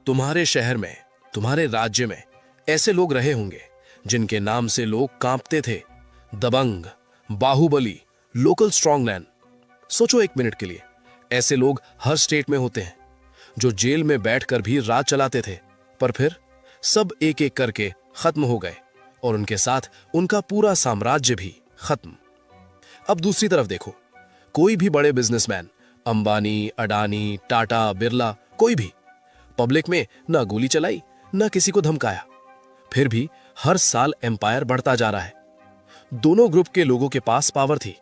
तुम्हारे शहर में, तुम्हारे राज्य में ऐसे लोग रहे होंगे जिनके नाम से लोग कांपते थे। दबंग, बाहुबली, लोकल स्ट्रॉन्गमैन। सोचो एक मिनट के लिए, ऐसे लोग हर स्टेट में होते हैं जो जेल में बैठकर भी राज चलाते थे, पर फिर सब एक एक करके खत्म हो गए और उनके साथ उनका पूरा साम्राज्य भी खत्म। अब दूसरी तरफ देखो, कोई भी बड़े बिजनेसमैन, अंबानी, अडानी, टाटा, बिरला, कोई भी पब्लिक में ना गोली चलाई, ना किसी को धमकाया, फिर भी हर साल एम्पायर बढ़ता जा रहा है। दोनों ग्रुप के लोगों के पास पावर थी,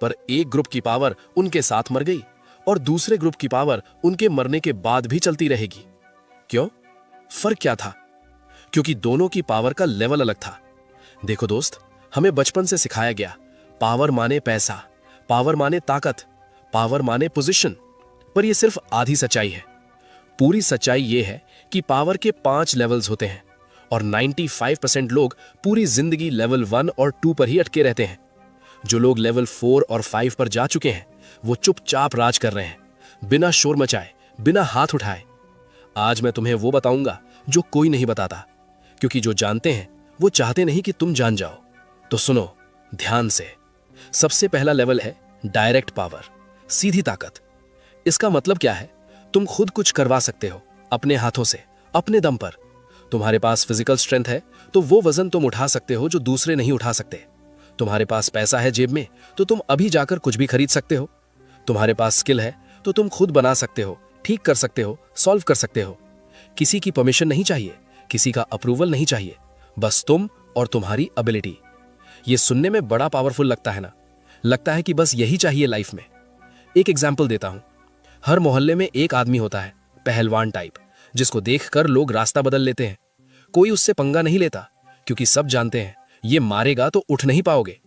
पर एक ग्रुप की पावर उनके साथ मर गई और दूसरे ग्रुप की पावर उनके मरने के बाद भी चलती रहेगी। क्यों? फर्क क्या था? क्योंकि दोनों की पावर का लेवल अलग था। देखो दोस्त, हमें बचपन से सिखाया गया, पावर माने पैसा, पावर माने ताकत, पावर माने पोजीशन, पर यह सिर्फ आधी सच्चाई है। पूरी सच्चाई यह है कि पावर के 5 लेवल्स होते हैं और 95% लोग पूरी जिंदगी लेवल 1 और 2 पर ही अटके रहते हैं। जो लोग लेवल 4 और 5 पर जा चुके हैं वो चुपचाप राज कर रहे हैं, बिना शोर मचाए, बिना हाथ उठाए। आज मैं तुम्हें वो बताऊंगा जो कोई नहीं बताता, क्योंकि जो जानते हैं वो चाहते नहीं कि तुम जान जाओ। तो सुनो ध्यान से। सबसे पहला लेवल है डायरेक्ट पावर, सीधी ताकत। इसका मतलब क्या है? तुम खुद कुछ करवा सकते हो अपने हाथों से, अपने दम पर। तुम्हारे पास फिजिकल स्ट्रेंथ है तो वो वजन तुम उठा सकते हो जो दूसरे नहीं उठा सकते। तुम्हारे पास पैसा है जेब में तो तुम अभी जाकर कुछ भी खरीद सकते हो। तुम्हारे पास स्किल है तो तुम खुद बना सकते हो, ठीक कर सकते हो, सॉल्व कर सकते हो। किसी की परमिशन नहीं चाहिए, किसी का अप्रूवल नहीं चाहिए, बस तुम और तुम्हारी एबिलिटी। ये सुनने में बड़ा पावरफुल लगता है ना? लगता है कि बस यही चाहिए लाइफ में। एक एग्जाम्पल देता हूं। हर मोहल्ले में एक आदमी होता है, पहलवान टाइप, जिसको देखकर लोग रास्ता बदल लेते हैं। कोई उससे पंगा नहीं लेता क्योंकि सब जानते हैं ये मारेगा तो उठ नहीं पाओगे।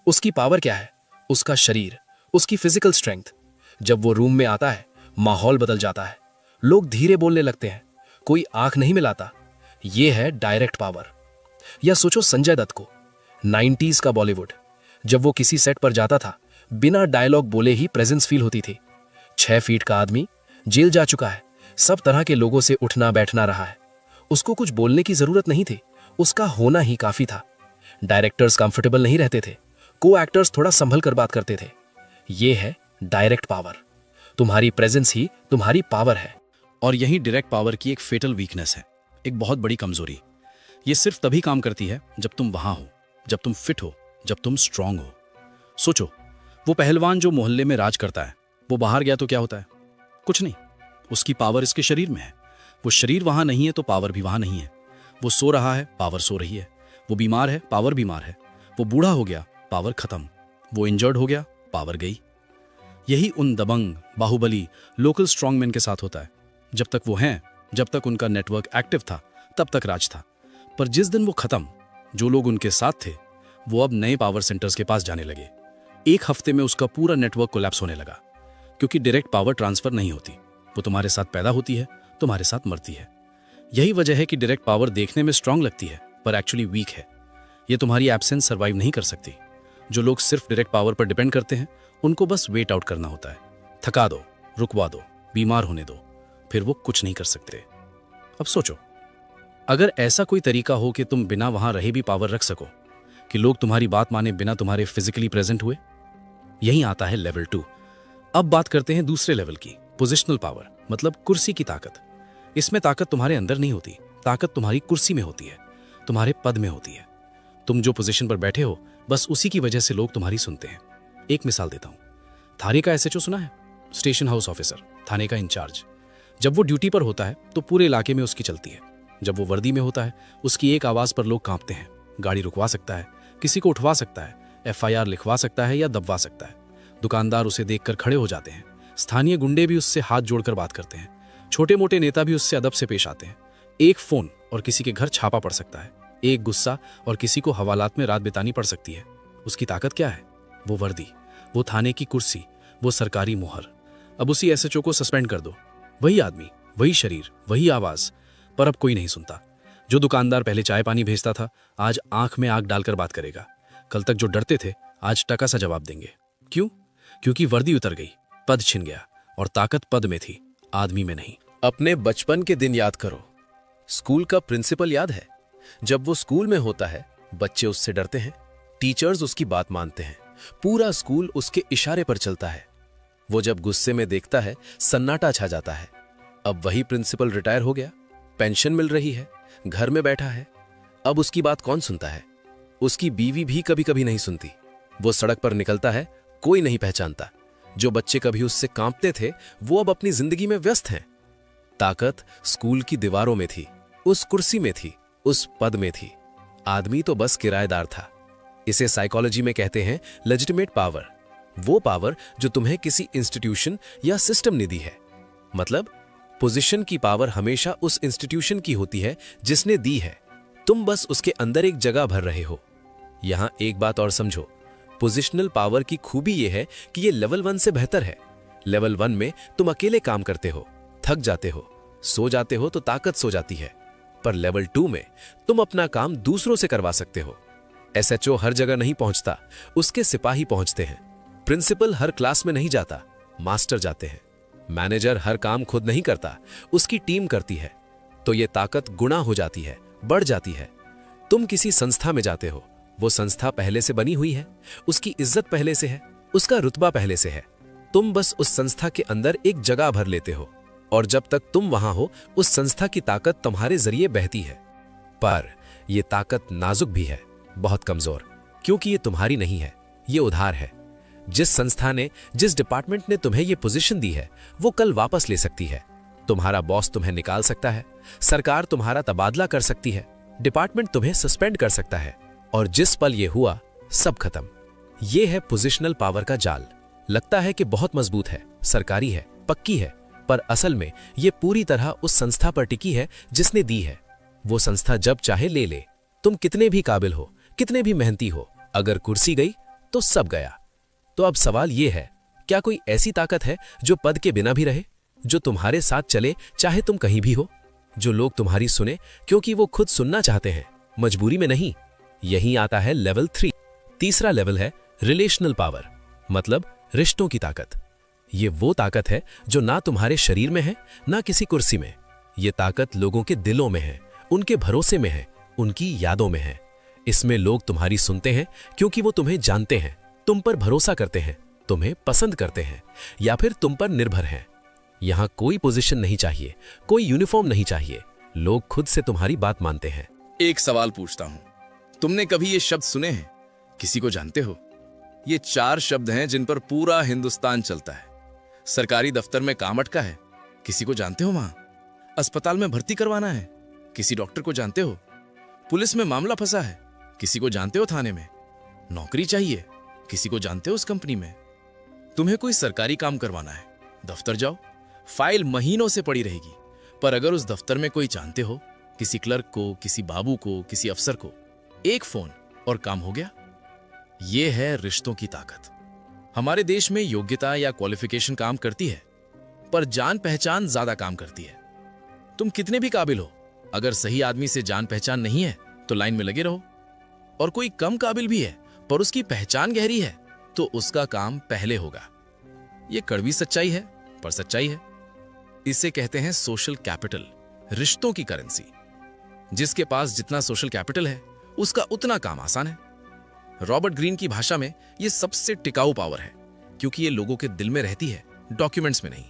उसकी पावर क्या है? उसका शरीर, उसकी फिजिकल स्ट्रेंथ। जब वो रूम में आता है माहौल बदल जाता है, लोग धीरे बोलने लगते हैं, कोई आंख नहीं मिलाता। ये है डायरेक्ट पावर। या सोचो संजय दत्त को, 90s का बॉलीवुड। जब वो किसी सेट पर जाता था, बिना डायलॉग बोले ही प्रेजेंस फील होती थी। 6 फीट का आदमी, जेल जा चुका है, सब तरह के लोगों से उठना बैठना रहा है। उसको कुछ बोलने की जरूरत नहीं थी, उसका होना ही काफी था। डायरेक्टर्स कंफर्टेबल नहीं रहते थे, को एक्टर्स थोड़ा संभल कर बात करते थे। ये है डायरेक्ट पावर। तुम्हारी प्रेजेंस ही तुम्हारी पावर है। और यही डायरेक्ट पावर की एक फेटल वीकनेस है, एक बहुत बड़ी कमजोरी। ये सिर्फ तभी काम करती है जब तुम वहां हो, जब तुम फिट हो, जब तुम स्ट्रांग हो। सोचो, वो पहलवान जो मोहल्ले में राज करता है, वो बाहर गया तो क्या होता है? कुछ नहीं। उसकी पावर इसके शरीर में है। वो शरीर वहां नहीं है तो पावर भी वहां नहीं है। वो सो रहा है, पावर सो रही है। वो बीमार है, पावर बीमार है। वो बूढ़ा हो गया, पावर खत्म। वो इंजर्ड हो गया, पावर गई। यही उन दबंग, बाहुबली, लोकल स्ट्रॉन्गमैन के साथ होता है। जब तक वो हैं, जब तक उनका नेटवर्क एक्टिव था, तब तक राज था। पर जिस दिन वो खत्म, जो लोग उनके साथ थे वो अब नए पावर सेंटर्स के पास जाने लगे। एक हफ्ते में उसका पूरा नेटवर्क कोलैप्स होने लगा, क्योंकि डायरेक्ट पावर ट्रांसफर नहीं होती। वो तुम्हारे साथ पैदा होती है, तुम्हारे साथ मरती है। यही वजह है कि डायरेक्ट पावर देखने में स्ट्रांग लगती है पर एक्चुअली वीक है। ये तुम्हारी एब्सेंस सर्वाइव नहीं कर सकती। जो लोग सिर्फ डायरेक्ट पावर पर डिपेंड करते हैं, उनको बस वेट आउट करना होता है। थका दो, रुकवा दो, बीमार होने दो, फिर वो कुछ नहीं कर सकते। अब सोचो, अगर ऐसा कोई तरीका हो कि तुम बिना वहां रहे भी पावर रख सको, कि लोग तुम्हारी बात माने बिना तुम्हारे फिजिकली प्रेजेंट हुए, यही आता है लेवल 2। अब बात करते हैं दूसरे लेवल की, पोजिशनल पावर, मतलब कुर्सी की ताकत। इसमें ताकत तुम्हारे अंदर नहीं होती, ताकत तुम्हारी कुर्सी में होती है, तुम्हारे पद में होती है। तुम जो पोजीशन पर बैठे हो, बस उसी की वजह से लोग तुम्हारी सुनते हैं। एक मिसाल देता हूं। थाने का एसएचओ सुना है? स्टेशन हाउस ऑफिसर, थाने का इंचार्ज। जब वो ड्यूटी पर होता है तो पूरे इलाके में उसकी चलती है। जब वो वर्दी में होता है, उसकी एक आवाज पर लोग कांपते हैं। गाड़ी रुकवा सकता है, किसी को उठवा सकता है, एफआईआर लिखवा सकता है या दबवा सकता है। दुकानदार उसे देखकर खड़े हो जाते हैं। स्थानीय गुंडे भी उससे हाथ जोड़कर बात करते हैं। छोटे मोटे नेता भी उससे अदब से पेश आते हैं। एक फोन और किसी के घर छापा पड़ सकता है। एक गुस्सा और किसी को हवालात में रात बितानी पड़ सकती है। उसकी ताकत क्या है? वो वर्दी, वो थाने की कुर्सी, वो सरकारी मोहर। अब उसी एसएचओ को सस्पेंड कर दो, वही आदमी, वही शरीर, वही आवाज, पर अब कोई नहीं सुनता। जो दुकानदार पहले चाय पानी भेजता था, आज आंख में आंख डालकर बात करेगा। कल तक जो डरते थे, आज टका सा जवाब देंगे। क्यों? क्योंकि वर्दी उतर गई, पद छिन गया, और ताकत पद में थी, आदमी में नहीं। अपने बचपन के दिन याद करो। स्कूल का प्रिंसिपल याद है? जब वो स्कूल में होता है, बच्चे उससे डरते हैं, टीचर्स उसकी बात मानते हैं, पूरा स्कूल उसके इशारे पर चलता है। वो जब गुस्से में देखता है, सन्नाटा छा जाता है। अब वही प्रिंसिपल रिटायर हो गया, पेंशन मिल रही है, घर में बैठा है। अब उसकी बात कौन सुनता है? उसकी बीवी भी कभी कभी नहीं सुनती। वो सड़क पर निकलता है, कोई नहीं पहचानता। जो बच्चे कभी उससे कांपते थे, वो अब अपनी जिंदगी में व्यस्त हैं। ताकत स्कूल की दीवारों में थी, उस कुर्सी में थी, उस पद में थी। आदमी तो बस किराएदार था। इसे साइकोलॉजी में कहते हैं लेजिटिमेट पावर। वो पावर जो तुम्हें किसी इंस्टीट्यूशन या सिस्टम ने दी है। मतलब पोजीशन की पावर हमेशा उस इंस्टीट्यूशन की होती है जिसने दी है। तुम बस उसके अंदर एक जगह भर रहे हो। यहां एक बात और समझो, पोजिशनल पावर की खूबी यह है कि यह लेवल 1 से बेहतर है। लेवल 1 में तुम अकेले काम करते हो, थक जाते हो, सो जाते हो तो ताकत सो जाती है। पर लेवल 2 में तुम अपना काम दूसरों से करवा सकते हो। एसएचओ हर जगह नहीं पहुंचता, उसके सिपाही पहुंचते हैं। प्रिंसिपल हर क्लास में नहीं जाता, मास्टर जाते हैं। मैनेजर हर काम खुद नहीं करता, उसकी टीम करती है। तो यह ताकत गुणा हो जाती है, बढ़ जाती है। तुम किसी संस्था में जाते हो, वो संस्था पहले से बनी हुई है, उसकी इज्जत पहले से है, उसका रुतबा पहले से है। तुम बस उस संस्था के अंदर एक जगह भर लेते हो, और जब तक तुम वहां हो, उस संस्था की ताकत तुम्हारे जरिए बहती है। पर यह ताकत नाजुक भी है, बहुत कमजोर, क्योंकि ये तुम्हारी नहीं है, ये उधार है। जिस संस्था ने, जिस डिपार्टमेंट ने तुम्हें ये पोजीशन दी है, वो कल वापस ले सकती है। तुम्हारा बॉस तुम्हें निकाल सकता है, सरकार तुम्हारा तबादला कर सकती है, डिपार्टमेंट तुम्हें सस्पेंड कर सकता है, और जिस पल ये हुआ, सब खत्म। ये है पोजिशनल पावर का जाल। लगता है कि बहुत मजबूत है, सरकारी है, पक्की है, पर असल में ये पूरी तरह उस संस्था पर टिकी है जिसने दी है। वो संस्था जब चाहे ले ले। तुम कितने भी काबिल हो, कितने भी मेहनती हो, अगर कुर्सी गई तो सब गया। तो अब सवाल यह है, क्या कोई ऐसी ताकत है जो पद के बिना भी रहे, जो तुम्हारे साथ चले चाहे तुम कहीं भी हो, जो लोग तुम्हारी सुने क्योंकि वो खुद सुनना चाहते हैं, मजबूरी में नहीं? यहीं आता है लेवल 3। तीसरा लेवल है रिलेशनल पावर, मतलब रिश्तों की ताकत। ये वो ताकत है जो ना तुम्हारे शरीर में है, ना किसी कुर्सी में। ये ताकत लोगों के दिलों में है, उनके भरोसे में है, उनकी यादों में है। इसमें लोग तुम्हारी सुनते हैं क्योंकि वो तुम्हें जानते हैं, तुम पर भरोसा करते हैं, तुम्हें पसंद करते हैं, या फिर तुम पर निर्भर हैं। यहां कोई पोजीशन नहीं चाहिए, कोई यूनिफॉर्म नहीं चाहिए। लोग खुद से तुम्हारी बात मानते हैं। एक सवाल पूछता हूं, तुमने कभी ये शब्द सुने हैं? किसी को जानते हो? ये 4 शब्द हैं जिन पर पूरा हिंदुस्तान चलता है। सरकारी दफ्तर में काम अटका है, किसी को जानते हो? वहां अस्पताल में भर्ती करवाना है, किसी डॉक्टर को जानते हो? पुलिस में मामला फंसा है, किसी को जानते हो? थाने में नौकरी चाहिए, किसी को जानते हो? उस कंपनी में तुम्हें कोई सरकारी काम करवाना है, दफ्तर जाओ, फाइल महीनों से पड़ी रहेगी, पर अगर उस दफ्तर में कोई जानते हो, किसी क्लर्क को, किसी बाबू को, किसी अफसर को, एक फोन और काम हो गया। यह है रिश्तों की ताकत। हमारे देश में योग्यता या क्वालिफिकेशन काम करती है, पर जान पहचान ज्यादा काम करती है। तुम कितने भी काबिल हो, अगर सही आदमी से जान पहचान नहीं है तो लाइन में लगे रहो। और कोई कम काबिल भी है पर उसकी पहचान गहरी है तो उसका काम पहले होगा। यह कड़वी सच्चाई है, पर सच्चाई है। इसे कहते हैं सोशल कैपिटल, रिश्तों की करेंसी। जिसके पास जितना सोशल कैपिटल है, उसका उतना काम आसान है। रॉबर्ट ग्रीन की भाषा में यह सबसे टिकाऊ पावर है, क्योंकि यह लोगों के दिल में रहती है, डॉक्यूमेंट्स में नहीं।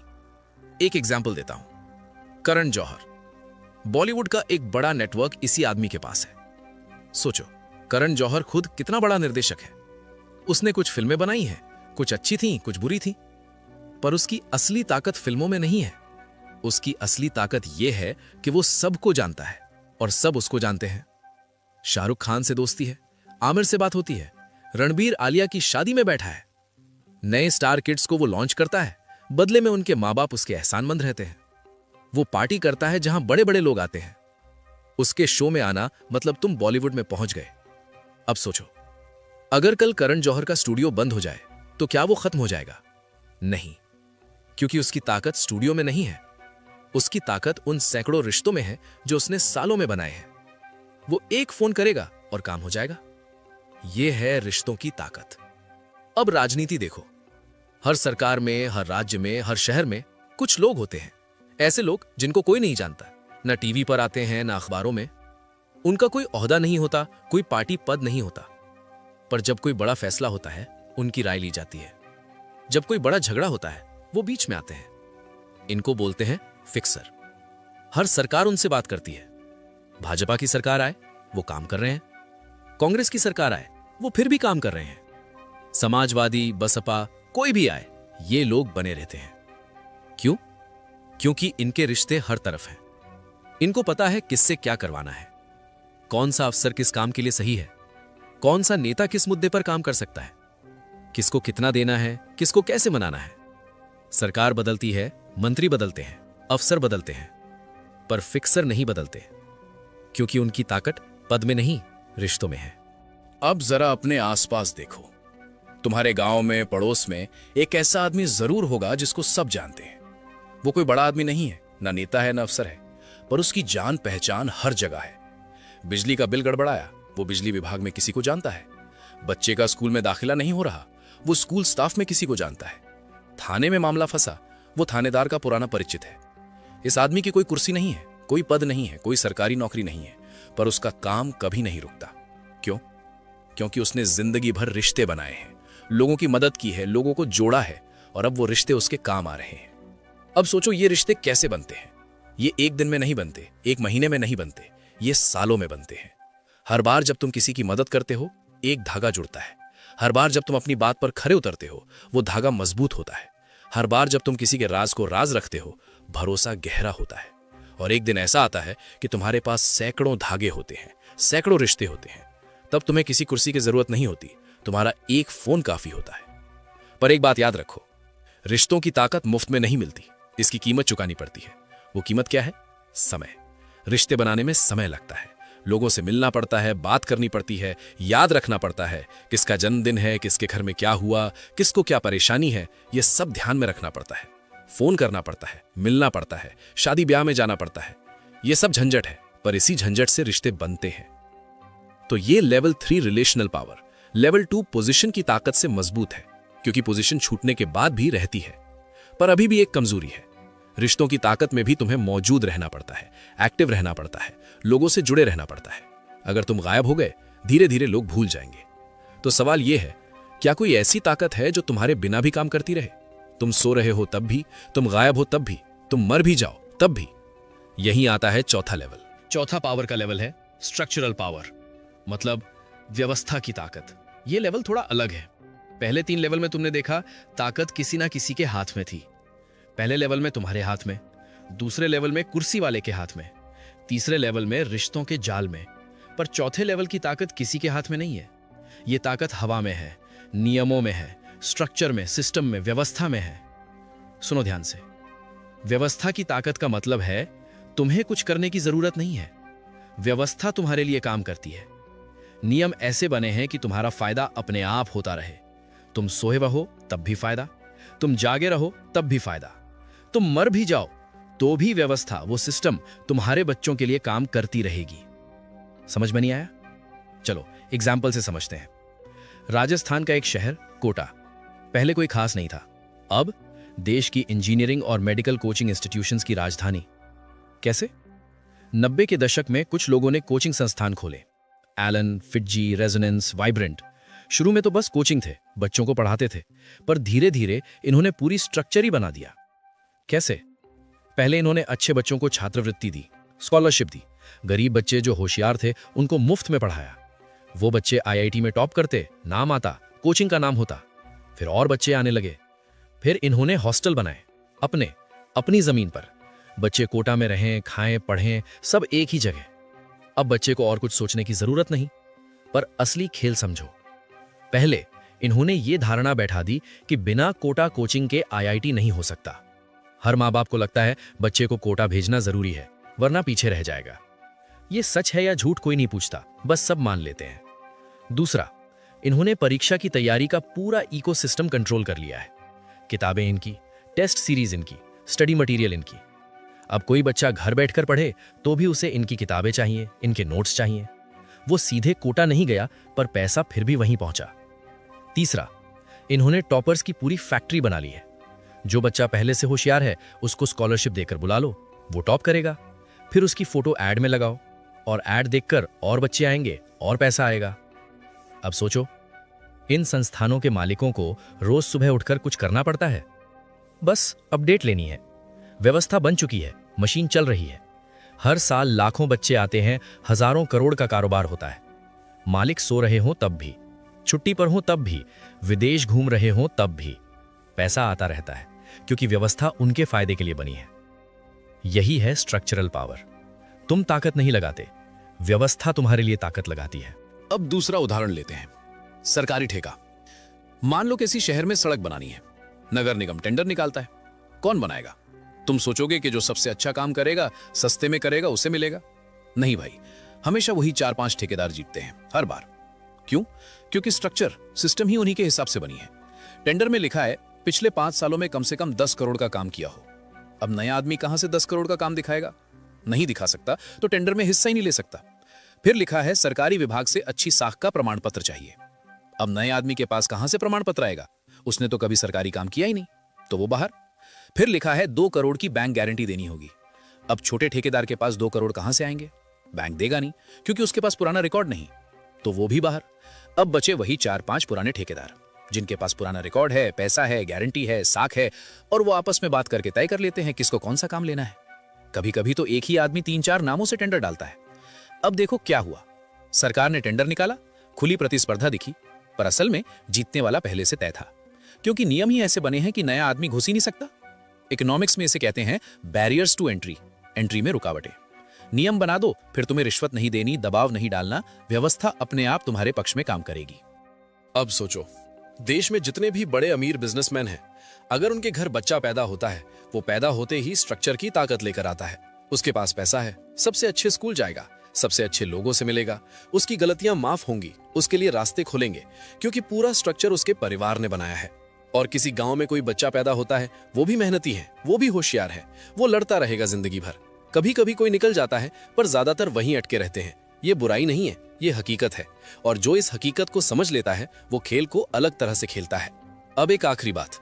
एक एग्जाम्पल देता हूं, करण जौहर। बॉलीवुड का एक बड़ा नेटवर्क इसी आदमी के पास है। सोचो, करण जौहर खुद कितना बड़ा निर्देशक है। उसने कुछ फिल्में बनाई हैं, कुछ अच्छी थीं, कुछ बुरी थीं, पर उसकी असली ताकत फिल्मों में नहीं है। उसकी असली ताकत यह है कि वो सबको जानता है और सब उसको जानते हैं। शाहरुख खान से दोस्ती है, आमिर से बात होती है, रणबीर आलिया की शादी में बैठा है। नए स्टार किड्स को वो लॉन्च करता है, बदले में उनके मां बाप उसके एहसानमंद रहते हैं। वो पार्टी करता है जहां बड़े बड़े लोग आते हैं। उसके शो में आना मतलब तुम बॉलीवुड में पहुंच गए। अब सोचो, अगर कल करण जौहर का स्टूडियो बंद हो जाए तो क्या वो खत्म हो जाएगा? नहीं, क्योंकि उसकी ताकत स्टूडियो में नहीं है। उसकी ताकत उन सैकड़ों रिश्तों में है जो उसने सालों में बनाए हैं। वो एक फोन करेगा और काम हो जाएगा। यह है रिश्तों की ताकत। अब राजनीति देखो, हर सरकार में, हर राज्य में, हर शहर में कुछ लोग होते हैं, ऐसे लोग जिनको कोई नहीं जानता, ना टीवी पर आते हैं ना अखबारों में, उनका कोई ओहदा नहीं होता, कोई पार्टी पद नहीं होता, पर जब कोई बड़ा फैसला होता है उनकी राय ली जाती है। जब कोई बड़ा झगड़ा होता है वो बीच में आते हैं। इनको बोलते हैं फिक्सर। हर सरकार उनसे बात करती है। भाजपा की सरकार आए वो काम कर रहे हैं, कांग्रेस की सरकार आए वो फिर भी काम कर रहे हैं, समाजवादी, बसपा, कोई भी आए ये लोग बने रहते हैं। क्यों? क्योंकि इनके रिश्ते हर तरफ हैं। इनको पता है किससे क्या करवाना है, कौन सा अफसर किस काम के लिए सही है, कौन सा नेता किस मुद्दे पर काम कर सकता है, किसको कितना देना है, किसको कैसे मनाना है। सरकार बदलती है, मंत्री बदलते हैं, अफसर बदलते हैं, पर फिक्सर नहीं बदलते, क्योंकि उनकी ताकत पद में नहीं रिश्तों में है। अब जरा अपने आसपास देखो। तुम्हारे गांव में, पड़ोस में एक ऐसा आदमी जरूर होगा जिसको सब जानते हैं। वो कोई बड़ा आदमी नहीं है, ना नेता है ना अफसर है, पर उसकी जान पहचान हर जगह है। बिजली का बिल गड़बड़ाया, वो बिजली विभाग में किसी को जानता है। बच्चे का स्कूल में दाखिला नहीं हो रहा, वो स्कूल स्टाफ में किसी को जानता है। थाने में मामला फंसा, वो थानेदार का पुराना परिचित है। इस आदमी की कोई कुर्सी नहीं है, कोई पद नहीं है, कोई सरकारी नौकरी नहीं है, पर उसका काम कभी नहीं रुकता। क्यों? क्योंकि उसने जिंदगी भर रिश्ते बनाए हैं, लोगों की मदद की है, लोगों को जोड़ा है, और अब वो रिश्ते उसके काम आ रहे हैं। अब सोचो ये रिश्ते कैसे बनते हैं। ये एक दिन में नहीं बनते, एक महीने में नहीं बनते, ये सालों में बनते हैं। हर बार जब तुम किसी की मदद करते हो एक धागा जुड़ता है। हर बार जब तुम अपनी बात पर खरे उतरते हो वो धागा मजबूत होता है। हर बार जब तुम किसी के राज को राज रखते हो भरोसा गहरा होता है। और एक दिन ऐसा आता है कि तुम्हारे पास सैकड़ों धागे होते हैं, सैकड़ों रिश्ते होते हैं। तब तुम्हें किसी कुर्सी की जरूरत नहीं होती, तुम्हारा एक फोन काफी होता है। पर एक बात याद रखो, रिश्तों की ताकत मुफ्त में नहीं मिलती, इसकी कीमत चुकानी पड़ती है। वो कीमत क्या है? समय। रिश्ते बनाने में समय लगता है, लोगों से मिलना पड़ता है, बात करनी पड़ती है, याद रखना पड़ता है किसका जन्मदिन है, किसके घर में क्या हुआ, किसको क्या परेशानी है, यह सब ध्यान में रखना पड़ता है। फोन करना पड़ता है, मिलना पड़ता है, शादी ब्याह में जाना पड़ता है। यह सब झंझट है, पर इसी झंझट से रिश्ते बनते हैं। तो ये level 3 relational power, level 2 position की ताकत से मजबूत है, क्योंकि पोजीशन छूटने के बाद भी रहती है। पर अभी भी एक कमजोरी है, रिश्तों की ताकत में भी तुम्हें मौजूद रहना पड़ता है, एक्टिव रहना पड़ता है, लोगों से जुड़े रहना पड़ता है। अगर तुम गायब हो गए धीरे धीरे लोग भूल जाएंगे। तो सवाल यह है, क्या कोई ऐसी ताकत है जो तुम्हारे बिना भी काम करती रहे? तुम सो रहे हो तब भी, तुम गायब हो तब भी, तुम मर भी जाओ तब भी। यही आता है चौथा लेवल। चौथा पावर का लेवल है स्ट्रक्चरल पावर, मतलब व्यवस्था की ताकत। यह लेवल थोड़ा अलग है। पहले 3 लेवल में तुमने देखा ताकत किसी ना किसी के हाथ में थी। पहले लेवल में तुम्हारे हाथ में, दूसरे लेवल में कुर्सी वाले के हाथ में, तीसरे लेवल में रिश्तों के जाल में। पर चौथे लेवल की ताकत किसी के हाथ में नहीं है। यह ताकत हवा में है, नियमों में है, स्ट्रक्चर में, सिस्टम में, व्यवस्था में है। सुनो ध्यान से, व्यवस्था की ताकत का मतलब है तुम्हें कुछ करने की जरूरत नहीं है, व्यवस्था तुम्हारे लिए काम करती है। नियम ऐसे बने हैं कि तुम्हारा फायदा अपने आप होता रहे। तुम सोए रहो तब भी फायदा, तुम जागे रहो तब भी फायदा, तुम मर भी जाओ तो भी व्यवस्था, वो सिस्टम तुम्हारे बच्चों के लिए काम करती रहेगी। समझ में नहीं आया? चलो एग्जाम्पल से समझते हैं। राजस्थान का एक शहर कोटा पहले कोई खास नहीं था, अब देश की इंजीनियरिंग और मेडिकल कोचिंग इंस्टीट्यूशंस की राजधानी। कैसे? 90 के दशक में कुछ लोगों ने कोचिंग संस्थान खोले, एलन, फिटजी, रेजोनेंस, वाइब्रेंट। शुरू में तो बस कोचिंग थे, बच्चों को पढ़ाते थे, पर धीरे धीरे इन्होंने पूरी स्ट्रक्चर ही बना दिया। कैसे? पहले इन्होंने अच्छे बच्चों को छात्रवृत्ति दी, स्कॉलरशिप दी। गरीब बच्चे जो होशियार थे उनको मुफ्त में पढ़ाया। वो बच्चे आईआईटी में टॉप करते, नाम आता, कोचिंग का नाम होता, फिर और बच्चे आने लगे। फिर इन्होंने हॉस्टल बनाए अपनी जमीन पर। बच्चे कोटा में रहें, खाएं, पढ़ें, सब एक ही जगह। अब बच्चे को और कुछ सोचने की जरूरत नहीं। पर असली खेल समझो। पहले इन्होंने ये धारणा बैठा दी कि बिना कोटा कोचिंग के आईआईटी नहीं हो सकता। हर माँ बाप को लगता है बच्चे को कोटा भेजना जरूरी है, वरना पीछे रह जाएगा। ये सच है या झूठ कोई नहीं पूछता, बस सब मान लेते हैं। दूसरा, इन्होंने परीक्षा की तैयारी का पूरा इकोसिस्टम कंट्रोल कर लिया है। किताबें इनकी, टेस्ट सीरीज इनकी, स्टडी मटेरियल इनकी। अब कोई बच्चा घर बैठकर पढ़े तो भी उसे इनकी किताबें चाहिए, इनके नोट्स चाहिए। वो सीधे कोटा नहीं गया, पर पैसा फिर भी वहीं पहुंचा। तीसरा, इन्होंने टॉपर्स की पूरी फैक्ट्री बना ली है। जो बच्चा पहले से होशियार है उसको स्कॉलरशिप देकर बुला लो, वो टॉप करेगा। फिर उसकी फोटो ऐड में लगाओ और ऐड देखकर और बच्चे आएंगे और पैसा आएगा। अब सोचो, इन संस्थानों के मालिकों को रोज सुबह उठकर कुछ करना पड़ता है? बस अपडेट लेनी है। व्यवस्था बन चुकी है, मशीन चल रही है। हर साल लाखों बच्चे आते हैं, हजारों करोड़ का कारोबार होता है। मालिक सो रहे हों तब भी, छुट्टी पर हों तब भी, विदेश घूम रहे हों तब भी पैसा आता रहता है, क्योंकि व्यवस्था उनके फायदे के लिए बनी है। यही है स्ट्रक्चरल पावर। तुम ताकत नहीं लगाते, व्यवस्था तुम्हारे लिए ताकत लगाती है। अब दूसरा उदाहरण लेते हैं, सरकारी ठेका। मान लो किसी शहर में सड़क बनानी है, नगर निगम टेंडर निकालता है। कौन बनाएगा? तुम सोचोगे कि जो सबसे अच्छा काम करेगा, सस्ते में करेगा, उसे मिलेगा। नहीं भाई, हमेशा वही 4-5 ठेकेदार जीतते हैं हर बार। क्यों? क्योंकि स्ट्रक्चर, सिस्टम ही उन्हीं के हिसाब से बनी है। टेंडर में लिखा है पिछले 5 सालों में कम से कम 10 करोड़ का काम किया हो। अब नया आदमी कहां से 10 करोड़ का काम दिखाएगा? नहीं दिखा सकता तो टेंडर में हिस्सा ही नहीं ले सकता। फिर लिखा है सरकारी विभाग से अच्छी साख का प्रमाण पत्र चाहिए। अब नए आदमी के पास कहां से प्रमाण पत्र आएगा? उसने तो कभी सरकारी काम किया ही नहीं, तो वो बाहर। फिर लिखा है 2 करोड़ की बैंक गारंटी देनी होगी। अब छोटे ठेकेदार के पास 2 करोड़ कहां से आएंगे? बैंक देगा नहीं, क्योंकि उसके पास पुराना रिकॉर्ड नहीं, तो वो भी बाहर। अब बचे वही 4-5 पुराने ठेकेदार, जिनके पास पुराना रिकॉर्ड है, पैसा है, गारंटी है, साख है, और वो आपस में बात करके तय कर लेते हैं किसको कौन सा काम लेना है। कभी कभी तो एक ही आदमी 3-4 नामों से टेंडर डालता है। अब देखो क्या हुआ, सरकार ने टेंडर निकाला, खुली प्रतिस्पर्धा दिखी, पर असल में जीतने वाला पहले से तय था, क्योंकि नियम ही ऐसे बने हैं कि नया आदमी घुस ही नहीं सकता। इकोनॉमिक्स में इसे कहते हैं बैरियर्स टू एंट्री, एंट्री में रुकावटें। नियम बना दो, फिर तुम्हें रिश्वत नहीं देनी, दबाव नहीं डालना, व्यवस्था अपने आप तुम्हारे पक्ष में काम करेगी। अब सोचो, देश में जितने भी बड़े अमीर बिजनेसमैन हैं, अगर उनके घर बच्चा पैदा होता है, वो पैदा होते ही स्ट्रक्चर की ताकत लेकर आता है। उसके पास पैसा है, सबसे अच्छे स्कूल जाएगा, सबसे अच्छे लोगों से मिलेगा, उसकी गलतियां माफ होंगी, उसके लिए रास्ते खुलेंगे, क्योंकि पूरा स्ट्रक्चर उसके परिवार ने बनाया है। और किसी गांव में कोई बच्चा पैदा होता है, वो भी मेहनती है, वो भी होशियार है, वो लड़ता रहेगा जिंदगी भर। कभी कभी कोई निकल जाता है, पर ज्यादातर वहीं अटके रहते हैं। ये बुराई नहीं है, ये हकीकत है, और जो इस हकीकत को समझ लेता है वो खेल को अलग तरह से खेलता है। अब एक आखिरी बात,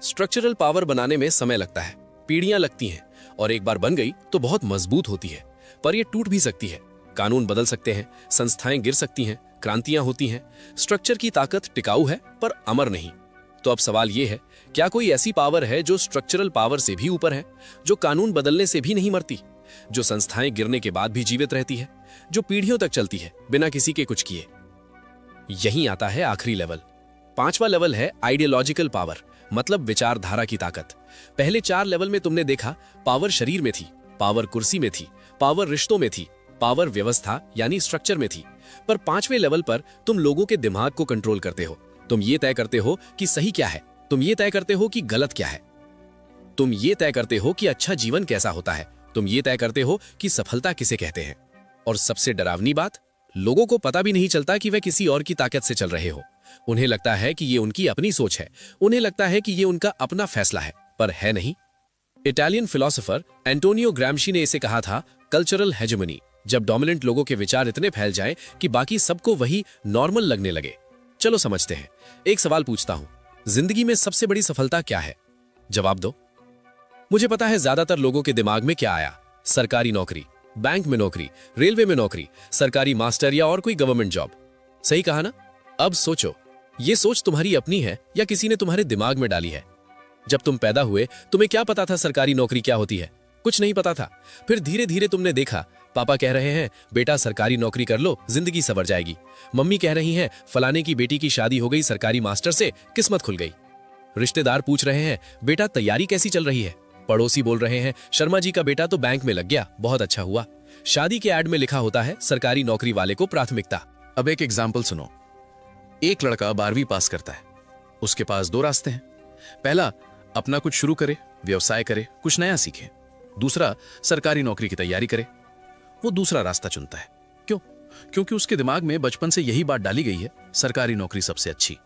स्ट्रक्चरल पावर बनाने में समय लगता है, पीढ़ियां लगती हैं, और एक बार बन गई तो बहुत मजबूत होती है, पर यह टूट भी सकती है। कानून बदल सकते हैं, संस्थाएं गिर सकती हैं, क्रांतियां होती हैं। स्ट्रक्चर की ताकत टिकाऊ है पर अमर नहीं। तो अब सवाल यह है, क्या कोई ऐसी पावर है जो स्ट्रक्चरल पावर से भी ऊपर है, जो कानून बदलने से भी नहीं मरती, जो संस्थाएं गिरने के बाद भी जीवित रहती है, जो पीढ़ियों तक चलती है बिना किसी के कुछ किए? यहीं आता है आखिरी लेवल। 5वां लेवल है आइडियोलॉजिकल पावर, मतलब विचारधारा की ताकत। पहले 4 लेवल में तुमने देखा, पावर शरीर में थी, पावर कुर्सी में थी, पावर रिश्तों में थी, पावर व्यवस्था यानी स्ट्रक्चर में थी। पर 5वें लेवल पर तुम लोगों के दिमाग को कंट्रोल करते हो। तुम ये तय करते हो कि सही क्या है, तुम ये तय करते हो कि गलत क्या है, तुम ये तय करते हो कि अच्छा जीवन कैसा होता है, तुम ये तय करते हो कि सफलता किसे कहते हैं। और सबसे डरावनी बात, लोगों को पता भी नहीं चलता कि वे किसी और की ताकत से चल रहे हो। उन्हें लगता है कि ये उनकी अपनी सोच है, उन्हें लगता है कि ये उनका अपना फैसला है, पर है नहीं। इटालियन फिलोसोफर एंटोनियो ग्राम्शी ने इसे कहा था कल्चरल हेजेमनी, जब डोमिनेंट लोगों के विचार इतने फैल जाए कि बाकी सबको वही नॉर्मल लगने लगे। चलो समझते हैं। एक सवाल पूछता हूं, जिंदगी में सबसे बड़ी सफलता क्या है? जवाब दो। मुझे पता है ज्यादातर लोगों के दिमाग में क्या आया, सरकारी नौकरी, बैंक में नौकरी, रेलवे में नौकरी, सरकारी मास्टर या और कोई गवर्नमेंट जॉब। सही कहा ना? अब सोचो, ये सोच तुम्हारी अपनी है या किसी ने तुम्हारे दिमाग में डाली है? जब तुम पैदा हुए तुम्हें क्या पता था सरकारी नौकरी क्या होती है? कुछ नहीं पता था। फिर धीरे धीरे तुमने देखा, पापा कह रहे हैं बेटा सरकारी नौकरी कर लो, जिंदगी संवर जाएगी। मम्मी कह रही हैं फलाने की बेटी की शादी हो गई सरकारी मास्टर से, किस्मत खुल गई। रिश्तेदार पूछ रहे हैं बेटा तैयारी कैसी चल रही है। पड़ोसी बोल रहे हैं शर्मा जी का बेटा तो बैंक में लग गया, बहुत अच्छा हुआ। शादी के ऐड में लिखा होता है सरकारी नौकरी वाले को प्राथमिकता। अब एक एग्जाम्पल सुनो। एक लड़का 12वीं पास करता है, उसके पास 2 रास्ते हैं। पहला, अपना कुछ शुरू करे, व्यवसाय करे, कुछ नया सीखे। दूसरा, सरकारी नौकरी की तैयारी करे। वो दूसरा रास्ता चुनता है। क्यों? क्योंकि उसके दिमाग में बचपन से यही बात डाली गई है, सरकारी नौकरी सबसे अच्छी।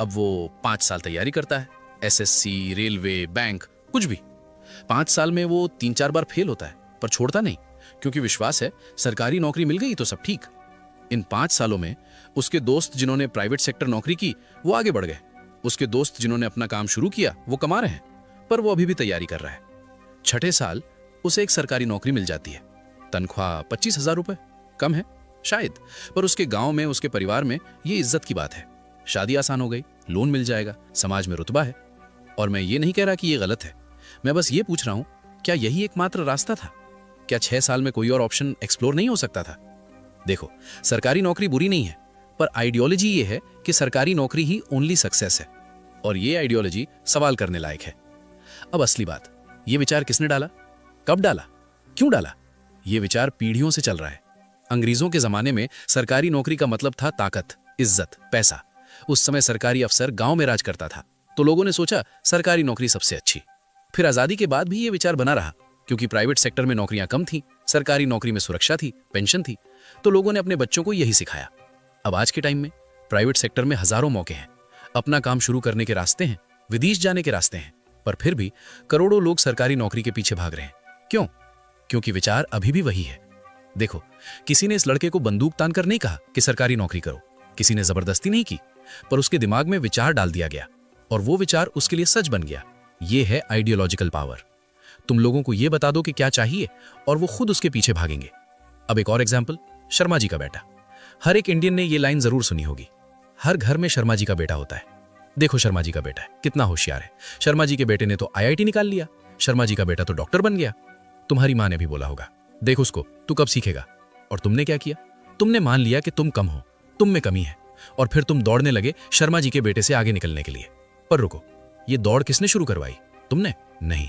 अब वो 5 साल तैयारी करता है, एसएससी, रेलवे, बैंक, कुछ भी। 5 साल में वो 3-4 बार फेल होता है, पर छोड़ता नहीं, क्योंकि विश्वास है सरकारी नौकरी मिल गई तो सब ठीक। इन 5 सालों में उसके दोस्त जिन्होंने प्राइवेट सेक्टर नौकरी की वो आगे बढ़ गए, उसके दोस्त जिन्होंने अपना काम शुरू किया वो कमा रहे हैं, पर वो अभी भी तैयारी कर रहा है। छठे साल उसे एक सरकारी नौकरी मिल जाती है। तनख्वाह 25,000 रुपए, कम है शायद, पर उसके गांव में, उसके परिवार में ये इज्जत की बात है। शादी आसान हो गई, लोन मिल जाएगा, समाज में रुतबा है। और मैं ये नहीं कह रहा कि ये गलत है, मैं बस ये पूछ रहा हूं, क्या यही एकमात्र रास्ता था? क्या 6 साल में कोई और ऑप्शन एक्सप्लोर नहीं हो सकता था? देखो, सरकारी नौकरी बुरी नहीं है, पर आइडियोलॉजी ये है कि सरकारी नौकरी ही ओनली सक्सेस है, और ये आइडियोलॉजी सवाल करने लायक है। अब असली बात, ये विचार किसने डाला, कब डाला, क्यों डाला? ये विचार पीढ़ियों से चल रहा है। अंग्रेजों के जमाने में सरकारी नौकरी का मतलब था ताकत, इज्जत, पैसा। उस समय सरकारी अफसर गांव में राज करता था, तो लोगों ने सोचा सरकारी नौकरी सबसे अच्छी। फिर आजादी के बाद भी ये विचार बना रहा, क्योंकि प्राइवेट सेक्टर में नौकरियां कम थीं, सरकारी नौकरी में सुरक्षा थी, पेंशन थी, तो लोगों ने अपने बच्चों को यही सिखाया। अब आज के टाइम में प्राइवेट सेक्टर में हजारों मौके हैं, अपना काम शुरू करने के रास्ते हैं, विदेश जाने के रास्ते हैं, पर फिर भी करोड़ों लोग सरकारी नौकरी के पीछे भाग रहे हैं। क्यों? क्योंकि विचार अभी भी वही है। देखो, किसी ने इस लड़के को बंदूक तान कर नहीं कहा कि सरकारी नौकरी करो, किसी ने जबरदस्ती नहीं की, पर उसके दिमाग में विचार डाल दिया गया और वो विचार उसके लिए सच बन गया। ये है आइडियोलॉजिकल पावर। तुम लोगों को ये बता दो कि क्या चाहिए और वो खुद उसके पीछे भागेंगे। अब एक और एग्जाम्पल, शर्मा जी का बेटा। हर एक इंडियन ने ये लाइन जरूर सुनी होगी, हर घर में शर्मा जी का बेटा होता है। देखो शर्मा जी का बेटा है, कितना होशियार है। शर्मा जी के बेटे ने तो IIT निकाल लिया, शर्मा जी का बेटा तो डॉक्टर बन गया। तुम्हारी माँ ने भी बोला होगा, देख उसको, तू कब सीखेगा? और तुमने क्या किया? तुमने मान लिया कि तुम कम हो, तुम में कमी है, और फिर तुम दौड़ने लगे शर्मा जी के बेटे से आगे निकलने के लिए। पर रुको, ये दौड़ किसने शुरू करवाई? तुमने नहीं,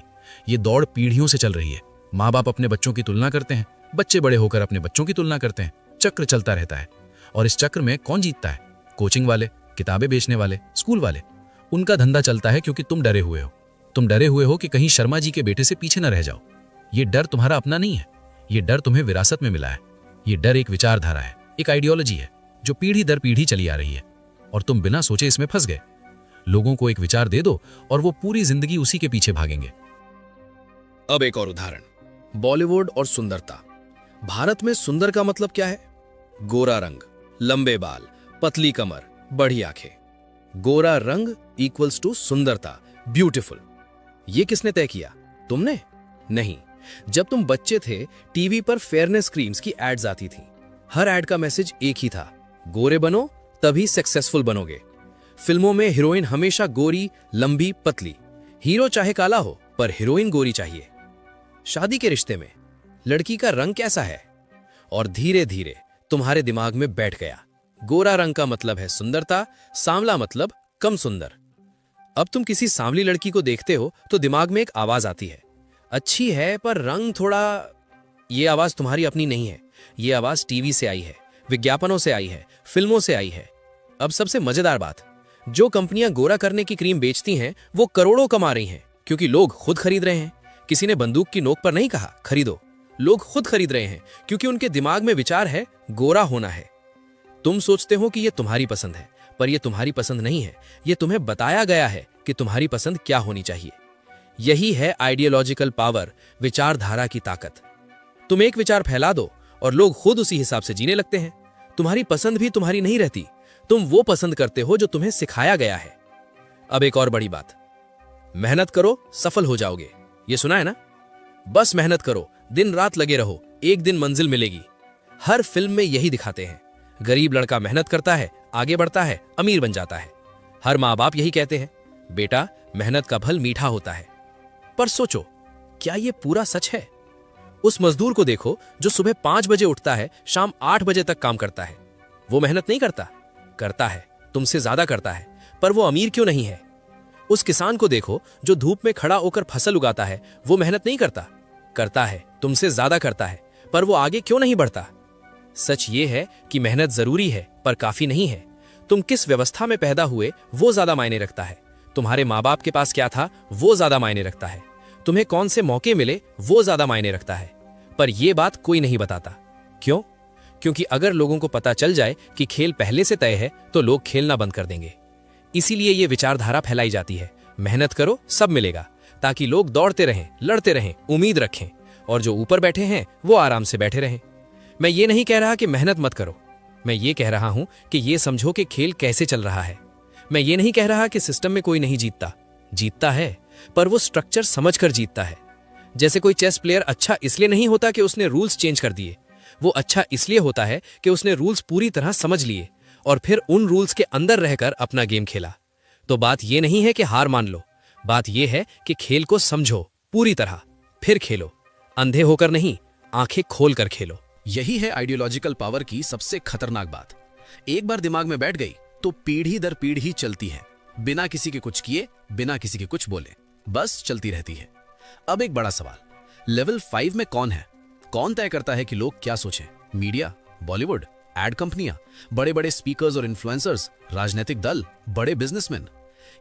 ये दौड़ पीढ़ियों से चल रही है। माँ बाप अपने बच्चों की तुलना करते हैं, बच्चे बड़े होकर अपने बच्चों की तुलना करते हैं, चक्र चलता रहता है। और इस चक्र में कौन जीतता है? कोचिंग वाले, किताबें बेचने वाले, स्कूल वाले। उनका धंधा चलता है क्योंकि तुम डरे हुए हो। तुम डरे हुए हो कि कहीं शर्मा जी के बेटे से पीछे न रह जाओ। ये डर तुम्हारा अपना नहीं है, ये डर तुम्हें विरासत में मिला है। ये डर एक विचारधारा है, एक आइडियोलॉजी है जो पीढ़ी दर पीढ़ी चली आ रही है, और तुम बिना सोचे इसमें फंस गए। लोगों को एक विचार दे दो और वो पूरी जिंदगी उसी के पीछे भागेंगे। अब एक और उदाहरण, बॉलीवुड और सुंदरता। भारत में सुंदर का मतलब क्या है? गोरा रंग, लंबे बाल, पतली कमर, बड़ी आंखें। गोरा रंग इक्वल्स टू सुंदरता, ब्यूटीफुल। ये किसने तय किया? तुमने नहीं। जब तुम बच्चे थे, टीवी पर फेयरनेस क्रीम्स की एड्स आती थी। हर एड का मैसेज एक ही था, गोरे बनो तभी सक्सेसफुल बनोगे। फिल्मों में हीरोइन हमेशा गोरी, लंबी, पतली। हीरो चाहे काला हो, पर हीरोइन गोरी चाहिए। शादी के रिश्ते में लड़की का रंग कैसा है? और धीरे धीरे तुम्हारे दिमाग में बैठ गया, गोरा रंग का मतलब है सुंदरता, सांवला मतलब कम सुंदर। अब तुम किसी सांवली लड़की को देखते हो तो दिमाग में एक आवाज आती है, अच्छी है पर रंग थोड़ा। ये आवाज तुम्हारी अपनी नहीं है, ये आवाज टीवी से आई है, विज्ञापनों से आई है, फिल्मों से आई है। अब सबसे मजेदार बात, जो कंपनियां गोरा करने की क्रीम बेचती हैं वो करोड़ों कमा रही हैं, क्योंकि लोग खुद खरीद रहे हैं। किसी ने बंदूक की नोक पर नहीं कहा खरीदो, लोग खुद खरीद रहे हैं क्योंकि उनके दिमाग में विचार है गोरा होना है। तुम सोचते हो कि यह तुम्हारी पसंद है, पर यह तुम्हारी पसंद नहीं है, यह तुम्हें बताया गया है कि तुम्हारी पसंद क्या होनी चाहिए। यही है आइडियोलॉजिकल पावर, विचारधारा की ताकत। तुम एक विचार फैला दो और लोग खुद उसी हिसाब से जीने लगते हैं। तुम्हारी पसंद भी तुम्हारी नहीं रहती, तुम वो पसंद करते हो जो तुम्हें सिखाया गया है। अब एक और बड़ी बात, मेहनत करो सफल हो जाओगे, ये सुना है ना? बस मेहनत करो, दिन रात लगे रहो, एक दिन मंजिल मिलेगी। हर फिल्म में यही दिखाते हैं, गरीब लड़का मेहनत करता है, आगे बढ़ता है, अमीर बन जाता है। हर माँ बाप यही कहते हैं, बेटा मेहनत का फल मीठा होता है। पर सोचो, क्या यह पूरा सच है? उस मजदूर को देखो जो सुबह 5 बजे उठता है, शाम 8 बजे तक काम करता है। वो मेहनत नहीं करता? करता है, तुमसे ज्यादा करता है, पर वो अमीर क्यों नहीं है? उस किसान को देखो जो धूप में खड़ा होकर फसल उगाता है, वो मेहनत नहीं करता? करता है, तुमसे ज्यादा करता है, पर वो आगे क्यों नहीं बढ़ता? सच ये है कि मेहनत जरूरी है, पर काफी नहीं है। तुम किस व्यवस्था में पैदा हुए वो ज्यादा मायने रखता है। तुम्हारे माँ बाप के पास क्या था वो ज्यादा मायने रखता है। तुम्हें कौन से मौके मिले वो ज्यादा मायने रखता है। पर यह बात कोई नहीं बताता। क्यों? क्योंकि अगर लोगों को पता चल जाए कि खेल पहले से तय है तो लोग खेलना बंद कर देंगे। इसीलिए यह विचारधारा फैलाई जाती है, मेहनत करो सब मिलेगा, ताकि लोग दौड़ते रहें, लड़ते रहें, उम्मीद रखें, और जो ऊपर बैठे हैं वो आराम से बैठे रहें। मैं ये नहीं कह रहा कि मेहनत मत करो, मैं ये कह रहा हूं कि ये समझो कि खेल कैसे चल रहा है। मैं ये नहीं कह रहा कि सिस्टम में कोई नहीं जीतता, जीतता है, पर वो स्ट्रक्चर समझकर जीतता है। जैसे कोई चेस प्लेयर अच्छा इसलिए नहीं होता कि उसने रूल्स चेंज कर दिए, वो अच्छा इसलिए होता है कि उसने रूल्स पूरी तरह समझ लिए और फिर उन रूल्स के अंदर रहकर अपना गेम खेला। तो बात ये नहीं है कि हार मान लो, बात यह है कि खेल को समझो पूरी तरह, फिर खेलो। अंधे होकर नहीं, आंखें खोलकर खेलो। यही है आइडियोलॉजिकल पावर की सबसे खतरनाक बात। एक बार दिमाग में बैठ गई तो पीढ़ी दर पीढ़ी चलती है, बिना किसी के कुछ किए, बिना किसी के कुछ बोले, बस चलती रहती है। अब एक बड़ा सवाल, लेवल 5 में कौन है? कौन तय करता है कि लोग क्या सोचें? मीडिया, बॉलीवुड, एड कंपनियां, बड़े बड़े स्पीकर्स और इन्फ्लुएंसर्स, राजनीतिक दल, बड़े बिजनेसमैन,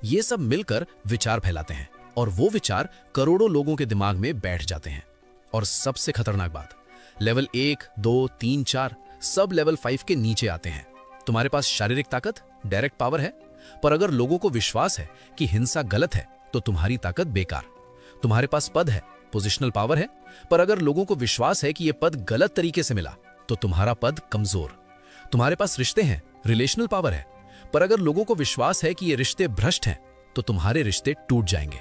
ये सब मिलकर विचार फैलाते हैं और वो विचार करोड़ों लोगों के दिमाग में बैठ जाते हैं। और सबसे खतरनाक बात, लेवल 1, 2, 3, 4 सब लेवल 5 के नीचे आते हैं। तुम्हारे पास शारीरिक ताकत, डायरेक्ट पावर है, पर अगर लोगों को विश्वास है कि हिंसा गलत है तो तुम्हारी ताकत बेकार। तुम्हारे पास पद है, पोजिशनल पावर है, पर अगर लोगों को विश्वास है कि यह पद गलत तरीके से मिला तो तुम्हारा पद कमजोर। तुम्हारे पास रिश्ते हैं, रिलेशनल पावर है, पर अगर लोगों को विश्वास है कि ये रिश्ते भ्रष्ट हैं तो तुम्हारे रिश्ते टूट जाएंगे।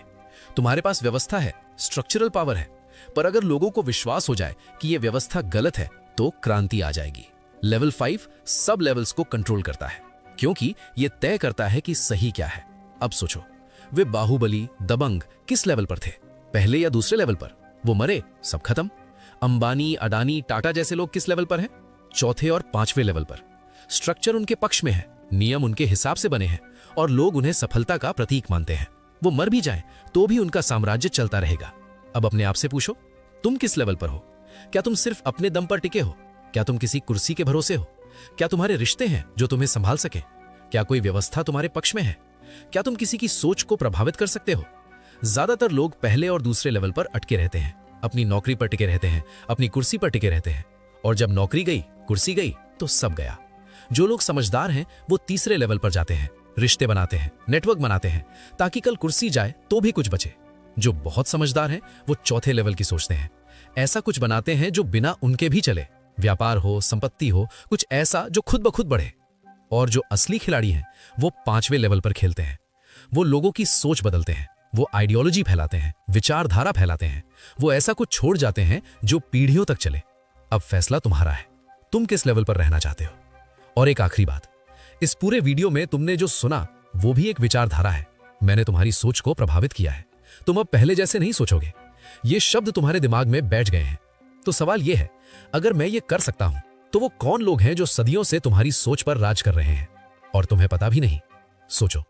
तुम्हारे पास व्यवस्था है, स्ट्रक्चरल पावर है, पर अगर लोगों को विश्वास हो जाए कि यह व्यवस्था गलत है तो क्रांति आ जाएगी। लेवल 5 सब लेवल्स को कंट्रोल करता है क्योंकि यह तय करता है कि सही क्या है। अब सोचो, वे बाहुबली, दबंग किस लेवल पर थे? पहले या दूसरे लेवल पर? वो मरे, सब खत्म। अंबानी, अडानी, टाटा जैसे लोग किस लेवल पर हैं? चौथे और 5वें लेवल पर। स्ट्रक्चर उनके पक्ष में है, नियम उनके हिसाब से बने हैं और लोग उन्हें सफलता का प्रतीक मानते हैं। वो मर भी जाएं तो भी उनका साम्राज्य चलता रहेगा। अब अपने आप से पूछो, तुम किस लेवल पर हो? क्या तुम सिर्फ अपने दम पर टिके हो? क्या तुम किसी कुर्सी के भरोसे हो? क्या तुम्हारे रिश्ते हैं जो तुम्हें संभाल सके? क्या कोई व्यवस्था तुम्हारे पक्ष में है? क्या तुम किसी की सोच को प्रभावित कर सकते हो? ज्यादातर लोग पहले और दूसरे लेवल पर अटके रहते हैं, अपनी नौकरी पर टिके रहते हैं, अपनी कुर्सी पर टिके रहते हैं, और जब नौकरी गई, कुर्सी गई तो सब गया। जो लोग समझदार हैं वो तीसरे लेवल पर जाते हैं, रिश्ते बनाते हैं, नेटवर्क बनाते हैं ताकि कल कुर्सी जाए तो भी कुछ बचे। जो बहुत समझदार हैं वो चौथे लेवल की सोचते हैं, ऐसा कुछ बनाते हैं जो बिना उनके भी चले, व्यापार हो, संपत्ति हो, कुछ ऐसा जो खुद ब खुद बढ़े। और जो असली खिलाड़ी हैं वो 5वें लेवल पर खेलते हैं। वो लोगों की सोच बदलते हैं, वो आइडियोलॉजी फैलाते हैं, विचारधारा फैलाते हैं, वो ऐसा कुछ छोड़ जाते हैं जो पीढ़ियों तक चले। अब फैसला तुम्हारा है, तुम किस लेवल पर रहना चाहते हो। और एक आखिरी बात, इस पूरे वीडियो में तुमने जो सुना वो भी एक विचारधारा है। मैंने तुम्हारी सोच को प्रभावित किया है, तुम अब पहले जैसे नहीं सोचोगे। ये शब्द तुम्हारे दिमाग में बैठ गए हैं। तो सवाल यह है, अगर मैं ये कर सकता हूं तो वो कौन लोग हैं जो सदियों से तुम्हारी सोच पर राज कर रहे हैं और तुम्हें पता भी नहीं? सोचो।